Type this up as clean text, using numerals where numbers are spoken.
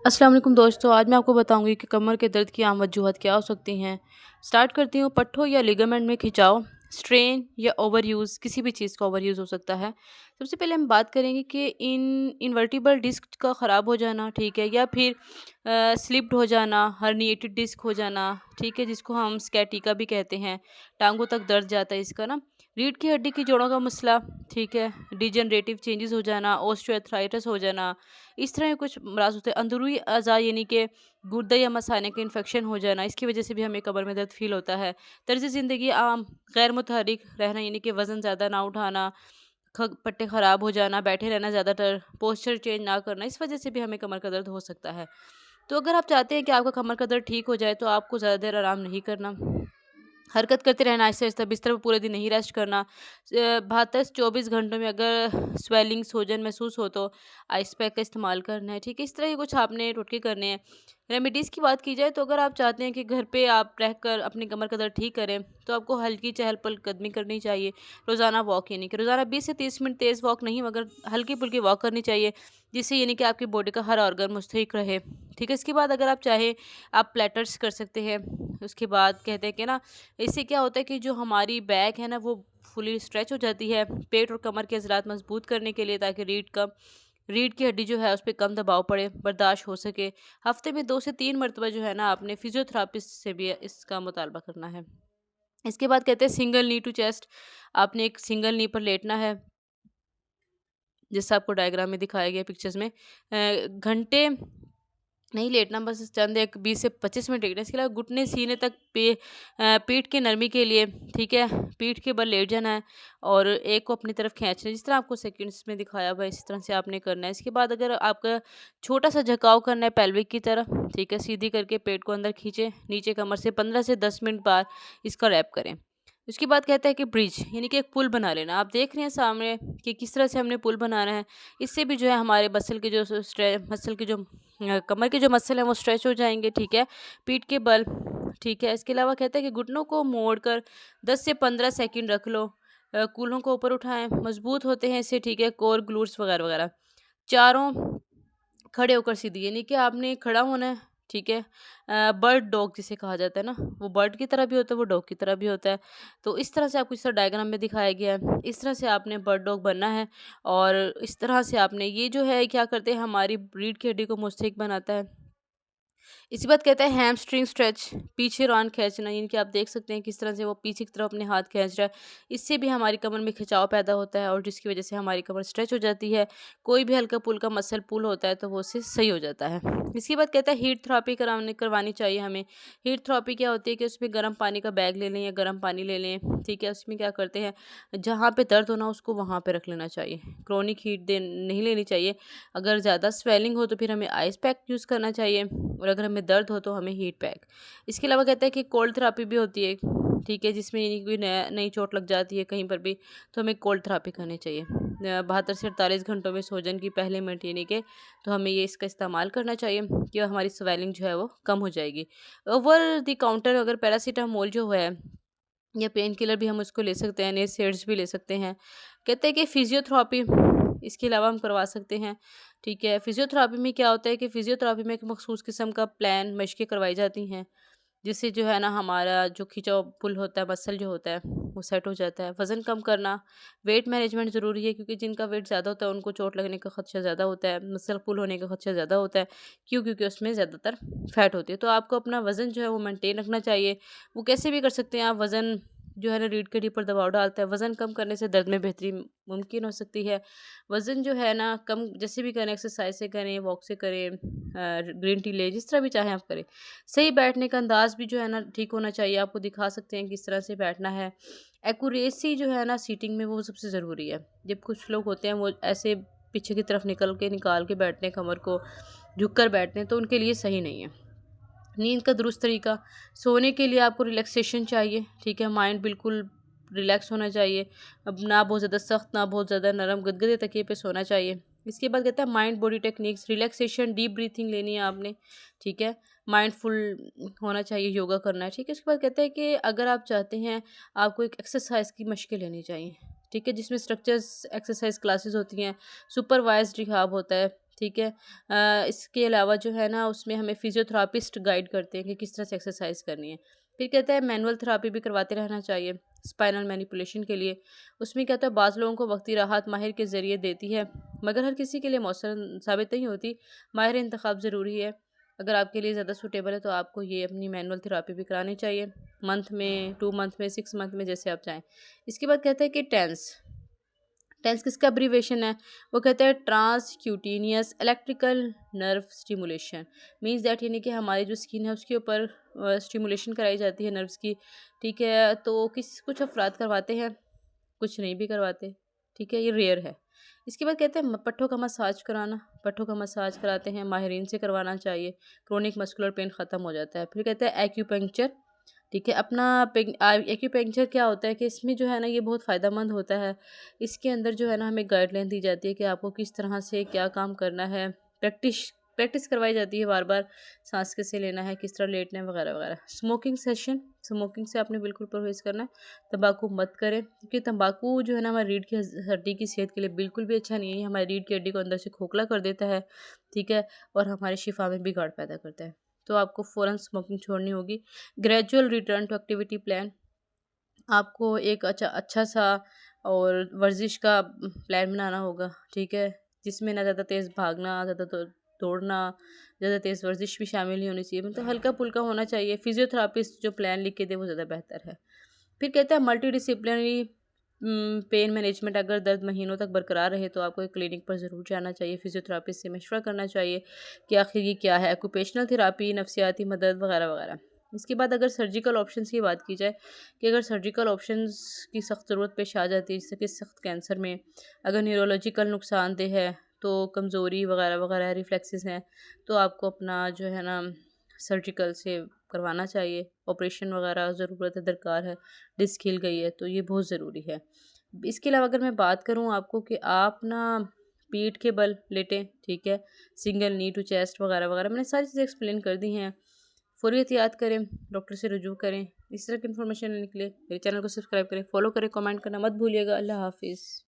अस्सलाम वालेकुम दोस्तों, आज मैं आपको बताऊंगी कि कमर के दर्द की आम वजूहत क्या हो सकती हैं। स्टार्ट करती हूँ। पट्ठों या लिगामेंट में खिंचाव, स्ट्रेन या ओवर यूज़, किसी भी चीज़ का ओवर यूज़ हो सकता है। सबसे पहले हम बात करेंगे कि इन्वर्टिबल डिस्क का ख़राब हो जाना, ठीक है, या फिर स्लिप्ड हो जाना, हर्निएटेड डिस्क हो जाना, ठीक है, जिसको हम स्कैटिका भी कहते हैं। टांगों तक दर्द जाता है इसका ना। रीढ़ की हड्डी की जोड़ों का मसला, ठीक है, डिजनरेटिव चेंजेस हो जाना, ऑस्टियोआर्थराइटिस हो जाना, इस तरह के कुछ अमराज होते हैं। अंदरूनी अज़ा यानी कि गुर्दे या मसाने के इन्फेक्शन हो जाना, इसकी वजह से भी हमें कमर में दर्द फ़ील होता है। तर्ज़ ज़िंदगी आम, गैर मुतहर्रिक रहना यानी कि वज़न ज़्यादा ना उठाना, पट्टे ख़राब हो जाना, बैठे रहना ज़्यादातर, पोस्चर चेंज ना करना, इस वजह से भी हमें कमर का दर्द हो सकता है। तो अगर आप चाहते हैं कि आपका कमर का दर्द ठीक हो जाए तो आपको ज़्यादा देर आराम नहीं करना, हरकत करते रहना, आहिस्ता-आहिस्ता बिस्तर पे पूरे दिन नहीं रेस्ट करना। 72 से 24 घंटों में अगर स्वेलिंग, सूजन महसूस हो तो आइस पैक का इस्तेमाल करना है, ठीक है? इस तरह के कुछ आपने टोटके करने हैं। रेमेडीज़ की बात की जाए तो अगर आप चाहते हैं कि घर पे आप रहकर अपनी कमर का दर्द ठीक करें, तो आपको हल्की चहल-पहल करनी चाहिए। रोज़ाना वॉक यानी कि रोज़ाना 20 से 30 मिनट तेज़ वॉक नहीं मगर हल्की-फुल्की वॉक करनी चाहिए, जिससे यानी कि आपकी बॉडी का हर ऑर्गन मुस्तैक रहे, ठीक है? इसके बाद अगर आप चाहें, आप प्लैटर्स कर सकते हैं। उसके बाद कहते हैं कि ना, इससे क्या होता है कि जो हमारी बैक है ना वो फुली स्ट्रेच हो जाती है, पेट और कमर के अज़लात मजबूत करने के लिए, ताकि रीढ़ की हड्डी जो है उस पे कम दबाव पड़े, बर्दाश्त हो सके। हफ्ते में 2 से 3 मरतबा जो है ना आपने फिजियोथेरापिस्ट से भी इसका मुतालबा करना है। इसके बाद कहते हैं सिंगल नी टू चेस्ट, आपने एक सिंगल नी पर लेटना है, जैसा आपको डायग्राम में दिखाया गया पिक्चर्स में। घंटे नहीं लेटना, बस चंद एक 20 से 25 मिनट लेटना। इसके अलावा घुटने सीने तक पीठ की नरमी के लिए, ठीक है, पीठ के बल लेट जाना है और एक को अपनी तरफ खींचना है, जिस तरह आपको सेकंड्स में दिखाया हुआ है इसी तरह से आपने करना है। इसके बाद अगर आपका छोटा सा झुकाव करना है पेल्विक की तरफ, ठीक है, सीधी करके पेट को अंदर खींचे, नीचे कमर से 15 से 10 मिनट बाद इसका रैप करें। उसके बाद कहता है कि ब्रिज यानी कि एक पुल बना लेना। आप देख रहे हैं सामने कि किस तरह से हमने पुल बनाना है। इससे भी जो है हमारे मसल के जो मसल के जो कमर के जो मसल हैं वो स्ट्रेच हो जाएंगे, ठीक है, पीठ के बल, ठीक है। इसके अलावा कहता है कि घुटनों को मोड़कर 10 से 15 सेकंड रख लो, कूल्हों को ऊपर उठाएं, मजबूत होते हैं इससे, ठीक है, कोर ग्लूट्स वगैरह वगैरह। चारों खड़े होकर सीधी यानी कि आपने खड़ा होना है, ठीक है। बर्ड डॉग जिसे कहा जाता है ना, वो बर्ड की तरह भी होता है, वो डॉग की तरह भी होता है। तो इस तरह से आपको इस तरह डायग्राम में दिखाया गया है, इस तरह से आपने बर्ड डॉग बनना है। और इस तरह से आपने ये जो है क्या करते हैं, हमारी रीढ़ की हड्डी को मुस्तैक बनाता है। इसी बात कहते हैं हैमस्ट्रिंग स्ट्रेच, पीछे रान खींचना, यानी कि आप देख सकते हैं किस तरह से वो पीछे की तरफ अपने हाथ खींच रहा है। इससे भी हमारी कमर में खिंचाव पैदा होता है और जिसकी वजह से हमारी कमर स्ट्रेच हो जाती है। कोई भी हल्का पुल का मसल पुल होता है तो वो उससे सही हो जाता है। इसके बाद कहता है हीट थेरेपी करवानी चाहिए हमें। हीट थेरेपी क्या होती है कि उसमें गर्म पानी का बैग ले लें या गर्म पानी ले लें, ठीक है। उसमें क्या करते हैं, जहाँ पे दर्द होना उसको वहाँ पे रख लेना चाहिए, क्रोनिक हीट दे नहीं लेनी चाहिए। अगर ज़्यादा स्वेलिंग हो तो फिर हमें आइस पैक यूज़ करना चाहिए, और अगर हमें दर्द हो तो हमें हीट पैक। इसके अलावा कहते हैं कि कोल्ड थेरेपी भी होती है, ठीक है, जिसमें यानी कोई नया नई चोट लग जाती है कहीं पर भी, तो हमें कोल्ड थेरेपी करनी चाहिए। 72 से 48 घंटों में सोजन की पहले मिनट यानी कि, तो हमें ये इसका इस्तेमाल करना चाहिए कि हमारी स्वेलिंग जो है वो कम हो जाएगी। ओवर द काउंटर अगर पैरासीटामोल जो है या पेन किलर भी हम उसको ले सकते हैं, NSAIDs भी ले सकते हैं। कहते हैं कि फिजियोथेरेपी इसके अलावा हम करवा सकते हैं, ठीक है। फिजियोथेरेपी में क्या होता है कि फिजियोथेरेपी में एक मखसूस किस्म का प्लान मशक़ें करवाई जाती हैं, जिससे जो है ना हमारा जो खिंचाव पुल होता है, मसल जो होता है वो सेट हो जाता है। वज़न कम करना, वेट मैनेजमेंट ज़रूरी है, क्योंकि जिनका वेट ज़्यादा होता है उनको चोट लगने का खदशा ज़्यादा होता है, मसल पुल होने का खदशा ज़्यादा होता है। क्यों? क्योंकि उसमें ज़्यादातर फ़ैट होती है। तो आपको अपना वज़न जो है वो मेंटेन रखना चाहिए। वो कैसे भी कर सकते हैं आप। वज़न जो है ना रीढ़ की हड्डी पर दबाव डालता है। वज़न कम करने से दर्द में बेहतरी मुमकिन हो सकती है। वज़न जो है ना कम जैसे भी करें, एक्सरसाइज से करें, वॉक से करें, ग्रीन टी लें, जिस तरह भी चाहें आप करें। सही बैठने का अंदाज़ भी जो है ना ठीक होना चाहिए। आपको दिखा सकते हैं किस तरह से बैठना है। एक्यूरेसी जो है ना सीटिंग में वो सबसे ज़रूरी है। जब कुछ लोग होते हैं वो ऐसे पीछे की तरफ निकाल के बैठते हैं, कमर को झुक कर बैठते हैं, तो उनके लिए सही नहीं है। नींद का दुरुस्त तरीका, सोने के लिए आपको रिलैक्सेशन चाहिए, ठीक है, माइंड बिल्कुल रिलैक्स होना चाहिए। अब ना बहुत ज़्यादा सख्त, ना बहुत ज़्यादा नरम, गदगदे तकिए पे सोना चाहिए। इसके बाद कहता है mind body techniques, relaxation, deep breathing लेनी है आपने, ठीक है, माइंडफुल होना चाहिए, योगा करना है, ठीक है। उसके बाद कहता है कि अगर आप चाहते हैं, आपको एक एक्सरसाइज की मशक़ें लेनी चाहिए, ठीक है, जिसमें स्ट्रक्चर्स एक्सरसाइज क्लासेस होती हैं, सुपरवाइज्ड रिहाब होता है, ठीक है। इसके अलावा जो है ना उसमें हमें फिजियोथेरापिस्ट गाइड करते हैं कि किस तरह से एक्सरसाइज करनी है। फिर कहते हैं मैनुअल थेरापी भी करवाते रहना चाहिए स्पाइनल मैनिपुलेशन के लिए। उसमें क्या होता है, बाज़ लोगों को वक्ती राहत माहिर के ज़रिए देती है, मगर हर किसी के लिए मौसर साबित नहीं होती। माहिर इंतखाब ज़रूरी है। अगर आपके लिए ज़्यादा सूटेबल है तो आपको ये अपनी मैनुअल थेरापी भी करानी चाहिए, मंथ में, 2 मंथ में, 6 मंथ में, जैसे आप चाहें। इसके बाद कहते हैं कि टेंस किसका अब्रीवेशन है? वो कहते हैं transcutaneous electrical nerve stimulation. Means that यानी कि हमारी जो स्किन है उसके ऊपर स्टिमुलेशन कराई जाती है नर्व्स की। ठीक है, तो कुछ अफराद करवाते हैं, कुछ नहीं भी करवाते। ठीक है, ये रेयर है। इसके बाद कहते हैं पट्ठों का मसाज कराना। पट्ठों का मसाज कराते हैं, माहिरीन से करवाना चाहिए, क्रोनिक मस्कुलर पेन ख़त्म हो जाता है। फिर कहते हैं एक्यूपंक्चर। ठीक है, अपना एक्यूपेंक्चर क्या होता है कि इसमें जो है ना ये बहुत फ़ायदेमंद होता है। इसके अंदर जो है ना हमें गाइडलाइन दी जाती है कि आपको किस तरह से क्या काम करना है। प्रैक्टिस प्रैक्टिस करवाई जाती है बार बार, सांस कैसे लेना है, किस तरह लेटना है, वगैरह वगैरह। स्मोकिंग सेशन, स्मोकिंग से आपने बिल्कुल परहेज़ करना है। तंबाकू मत करें, क्योंकि तंबाकू जो है ना हमारी रीढ़ की हड्डी की सेहत के लिए बिल्कुल भी अच्छा नहीं है। हमारी रीढ़ की हड्डी को अंदर से खोखला कर देता है। ठीक है, और हमारी शिफा में बिगाड़ पैदा करता है। तो आपको फ़ौरन स्मोकिंग छोड़नी होगी। Gradual return to activity plan, आपको एक अच्छा सा और वर्जिश का प्लान बनाना होगा। ठीक है, जिसमें ना ज़्यादा तेज़ भागना, ज़्यादा दौड़ना, ज़्यादा तेज़ वर्जिश भी शामिल नहीं होनी चाहिए, मतलब हल्का फुल्का होना चाहिए। फिजियोथेरापिस्ट जो प्लान लिख के दे वो ज़्यादा बेहतर है। फिर कहता है मल्टी डिसिप्लिनरी पेन मैनेजमेंट। अगर दर्द महीनों तक बरकरार रहे तो आपको एक क्लिनिक पर ज़रूर जाना चाहिए, फिजियोथेरापिस्ट से मशवरा करना चाहिए कि आखिर ये क्या है। ऑक्यूपेशनल थेरापी, नफ्सियाती मदद, वगैरह वगैरह। इसके बाद अगर सर्जिकल ऑप्शंस की बात की जाए कि अगर सर्जिकल ऑप्शंस की सख्त ज़रूरत पेश आ जाती है, जैसे कि सख्त कैंसर में, अगर न्यूरोलॉजिकल नुकसानदेह है, तो कमज़ोरी वगैरह वगैरह, रिफ्लेक्सेस हैं, तो आपको अपना जो है ना सर्जिकल से करवाना चाहिए। ऑपरेशन वगैरह ज़रूरत है, दरकार है, डिस्क हिल गई है तो ये बहुत ज़रूरी है। इसके अलावा अगर मैं बात करूँ आपको कि आप ना पीठ के बल लेटें। ठीक है, सिंगल नी टू चेस्ट वगैरह वगैरह, मैंने सारी चीज़ें एक्सप्लेन कर दी हैं। फ़ौरी एहतियात करें, डॉक्टर से रुजू करें। इस तरह की इन्फॉर्मेशन लेने के लिए मेरे चैनल को सब्सक्राइब करें, फॉलो करें, कमेंट करना मत भूलिएगा। अल्लाह हाफिज़।